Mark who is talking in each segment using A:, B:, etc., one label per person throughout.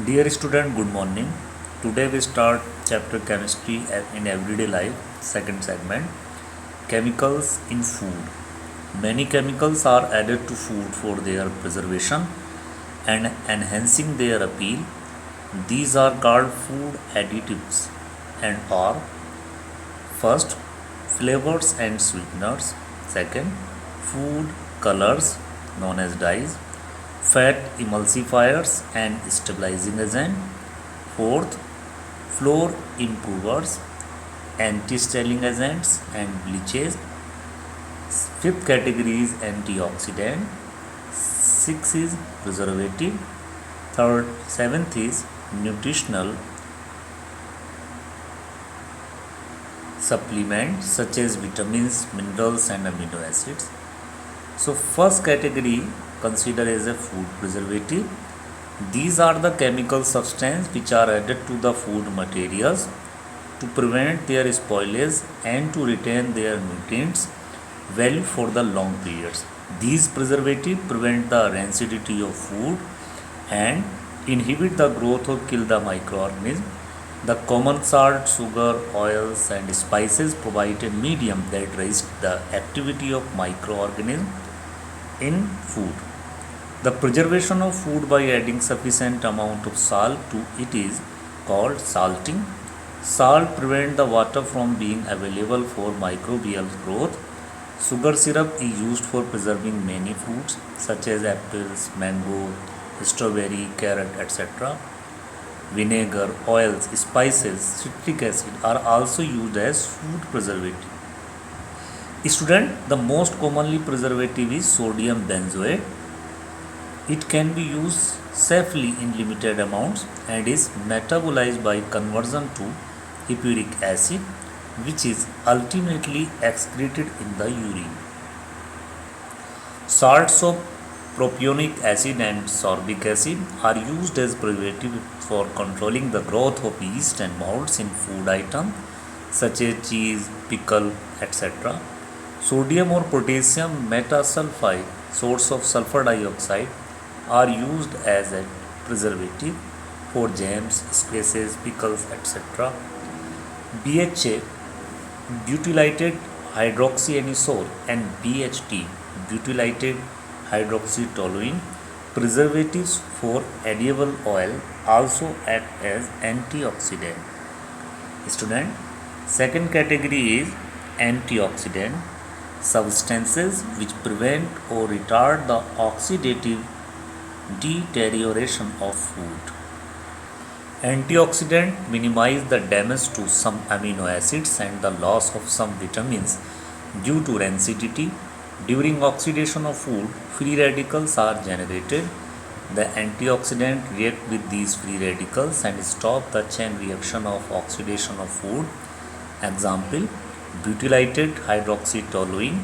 A: Dear student, good morning. Today we start chapter chemistry in everyday life, second segment, chemicals in food. Many chemicals are added to food for their preservation and enhancing their appeal. These are called food additives and are first flavors and sweeteners, second food colors known as dyes, fat emulsifiers and stabilizing agent, fourth flour improvers, anti-stalling agents and bleaches, fifth category is antioxidant, sixth is preservative, third seventh is nutritional supplements such as vitamins, minerals and amino acids. So first category consider as a food preservative. These are the chemical substances which are added to the food materials to prevent their spoilage and to retain their nutrients value for the long periods. These preservatives prevent the rancidity of food and inhibit the growth or kill the microorganism. The common salt, sugar, oils and spices provide a medium that resists the activity of microorganisms in food. The preservation of food by adding sufficient amount of salt to it is called salting. Salt prevents the water from being available for microbial growth. Sugar syrup is used for preserving many fruits such as apples, mango, strawberry, carrot, etc. Vinegar, oils, spices, citric acid are also used as food preservative. Student, the most commonly preservative is sodium benzoate. It can be used safely in limited amounts and is metabolized by conversion to epuric acid, which is ultimately excreted in the urine. Salts of propionic acid and sorbic acid are used as preservative for controlling the growth of yeast and molds in food items such as cheese, pickle, etc. Sodium or potassium metasulfide, source of sulfur dioxide, are used as a preservative for jams, spices, pickles, etc. BHA, butylated hydroxyanisole, and BHT, butylated hydroxytoluene, preservatives for edible oil, also act as antioxidant. Student, second category is antioxidant substances which prevent or retard the oxidative deterioration of food. Antioxidants minimize the damage to some amino acids and the loss of some vitamins due to rancidity. During oxidation of food, free radicals are generated. The antioxidant react with these free radicals and stop the chain reaction of oxidation of food. Example, butylated hydroxytoluene,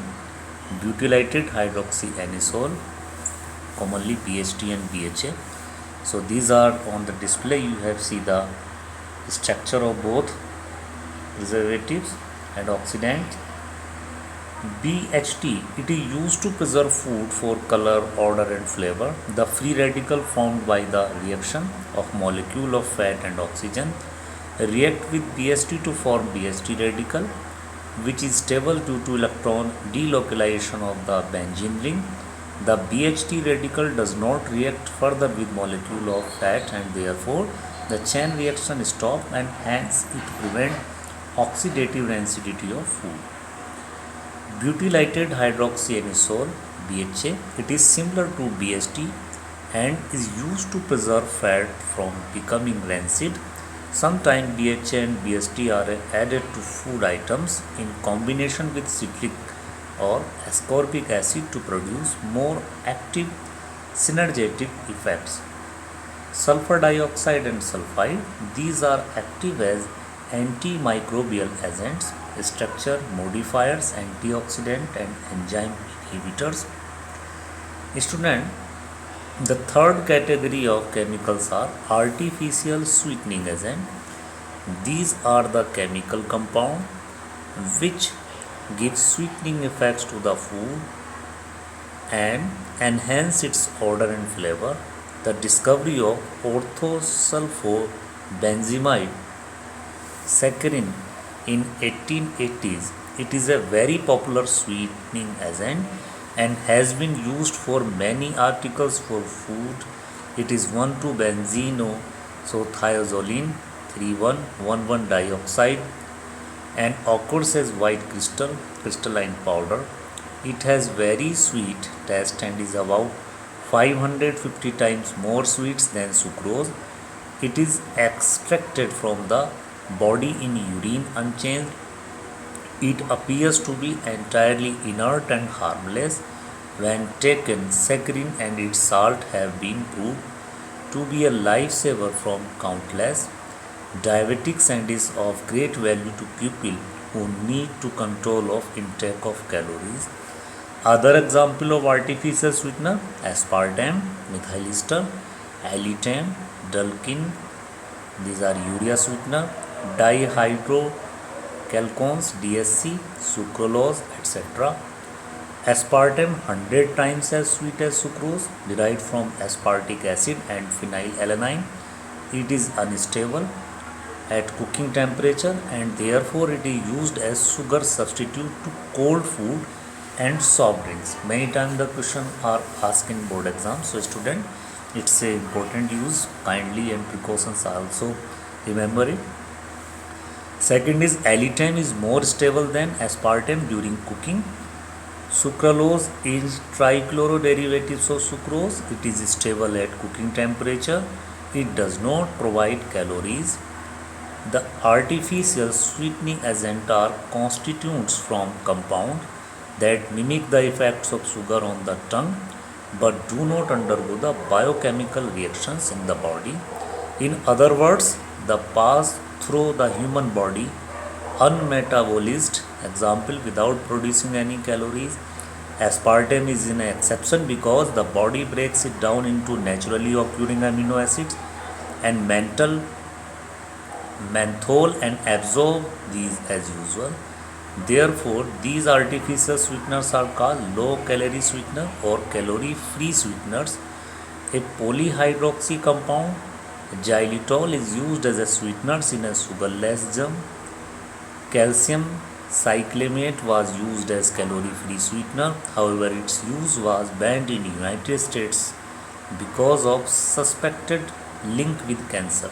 A: butylated hydroxyanisole, commonly BHT and BHA. So these are on the display. You have seen the structure of both preservatives and oxidants. BHT, it is used to preserve food for color, odor and flavor. The free radical formed by the reaction of molecule of fat and oxygen react with BHT to form BHT radical, which is stable due to electron delocalization of the benzene ring. The BHT radical does not react further with molecule of fat and therefore the chain reaction stops and hence it prevents oxidative rancidity of food. Butylated hydroxyanisole BHA, it is similar to BHT and is used to preserve fat from becoming rancid. Sometimes BHA and BHT are added to food items in combination with citric or ascorbic acid to produce more active synergetic effects. Sulfur dioxide and sulfide, these are active as antimicrobial agents, structure modifiers, antioxidant and enzyme inhibitors. Student, the third category of chemicals are artificial sweetening agent. These are the chemical compound which give sweetening effects to the food and enhance its odor and flavor. The discovery of orthosulfobenzimide saccharin in 1880s. It is a very popular sweetening agent and has been used for many articles for food. It is 1,2-benzeno, so thiazolene 3,1,1,1 dioxide and occurs as white crystalline powder. It has very sweet taste and is about 550 times more sweet than sucrose. It is extracted from the body in urine unchanged. It appears to be entirely inert and harmless when taken. Saccharin and its salt have been proved to be a lifesaver from countless diabetics and is of great value to people who need to control of intake of calories. Other example of artificial sweetener: aspartame, methyl ester, allicin, dulcin. These are urea sweetener, dihydrochalcones, DSC, sucralose, etc. Aspartame 100 times as sweet as sucrose, derived from aspartic acid and phenylalanine. It is unstable at cooking temperature and therefore it is used as sugar substitute to cold food and soft drinks. Many times the question are asked in board exams, so student, it's a important use. Kindly and precautions are also remember it. Second is allicin is more stable than aspartame during cooking. Sucralose is trichloroderivatives of sucrose. It is stable at cooking temperature. It does not provide calories. The artificial sweetening agent are constituents from compound that mimic the effects of sugar on the tongue but do not undergo the biochemical reactions in the body. In other words, the pass through the human body unmetabolized, example without producing any calories. Aspartame is an exception because the body breaks it down into naturally occurring amino acids and menthol and absorb these as usual. Therefore, these artificial sweeteners are called low calorie sweetener or calorie free sweeteners. A polyhydroxy compound, xylitol, is used as a sweetener in a sugarless jam. Calcium cyclamate was used as calorie-free sweetener. However, its use was banned in the United States because of suspected link with cancer.